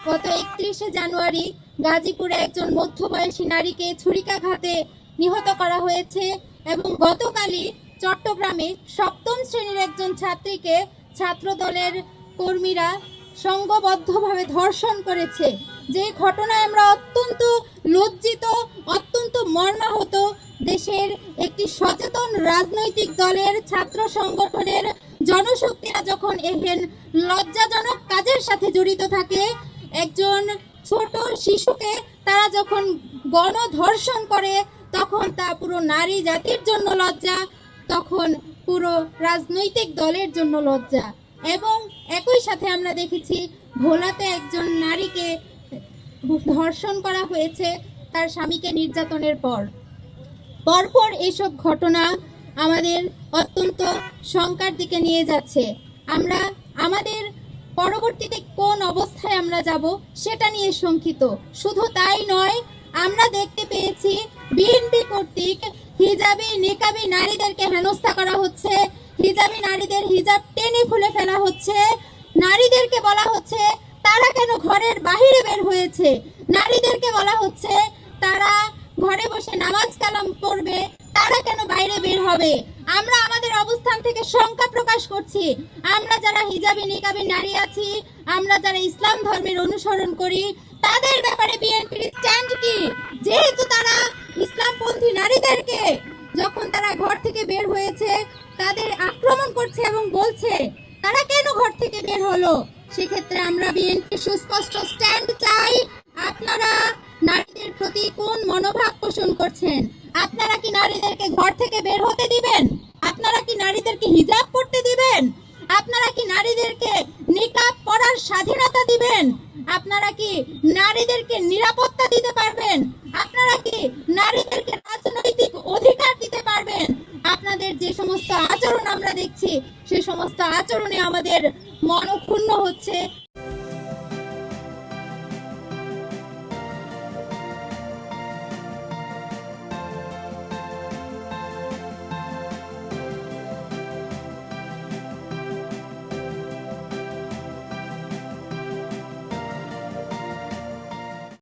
গত 31শে জানুয়ারি গাজীপুরে একজন মধ্যবয়সী নারীকে ছুরিকাঘাতে নিহত করা হয়েছে এবং গতকালই চট্টগ্রামে সপ্তম শ্রেণীর একজন ছাত্রীকে ছাত্রদলের কর্মীরা সংঘবদ্ধভাবে ধর্ষণ করেছে। যে ঘটনায় আমরা অত্যন্ত লজ্জিত, অত্যন্ত মর্মাহত। দেশের একটি সচেতন রাজনৈতিক দলের ছাত্র সংগঠনের জনশক্তিরা যখন এহেন লজ্জাজনক কাজের সাথে জড়িত থাকে, একজন ছোট শিশুকে তারা যখন গণধর্ষণ করে, তখন তা পুরো নারী জাতির জন্য লজ্জা, তখন পুরো রাজনৈতিক দলের জন্য লজ্জা। এবং একই সাথে আমরা দেখেছি ভোলাতে একজন নারীকে ধর্ষণ করা হয়েছে তার স্বামীকে নির্যাতনের পরপর এসব ঘটনা আমাদের অত্যন্ত শঙ্কার দিকে নিয়ে যাচ্ছে। আমরা আমাদের পরবর্তীতে কোন অবস্থায় আমরা যাব সেটা নিয়ে শঙ্কিত। শুধু তাই নয়, আমরা দেখতে পেয়েছি বিএনপি কর্তৃক হিজাবি নিকাবি নারীদেরকে হেনস্থা করা হচ্ছে, হিজাবি নারীদের হিজাব টেনে খুলে ফেলা হচ্ছে, নারীদেরকে বলা হচ্ছে তারা কেন ঘরের বাহিরে বের হয়েছে, নারীদেরকে বলা হচ্ছে তারা ঘরে বসে নামাজ কালাম পড়বে, তারা কেন বাইরে বের হবে। আমরা আমাদের অবস্থান থেকে শঙ্কা প্রকাশ করছি। আমরা যারা হিজাবি নিকাবি নারী আছি, আমরা যারা ইসলাম ধর্মের অনুসরণ করি, তাদের ব্যাপারে বিএনপির স্ট্যান্ড কি? যেহেতু তারা ইসলামপন্থী নারীদেরকে যখন তারা ঘর থেকে বের হয়েছে তাদের আক্রমণ করছে এবং বলছে তারা কেন ঘর থেকে বের হলো, সেক্ষেত্রে আমরা বিএনপি সুস্পষ্ট স্ট্যান্ড চাই। আপনারা নারীদের প্রতি কোন মনোভাব পোষণ করছেন? আপনারা কি নারীদেরকে ঘর থেকে বের হতে দিবেন? আপনারা কি নারীদেরকে হিজাব পরতে দিবেন? আপনারা কি নারীদেরকে নিকাব পরার স্বাধীনতা দিবেন? আপনারা কি নারীদেরকে নিরাপত্তা দিতে পারবেন? আপনারা কি নারীদেরকে রাজনৈতিক অধিকার দিতে পারবেন? আপনাদের যে সমস্ত আচরণ আমরা দেখছি, সে সমস্ত আচরণে আমাদের মন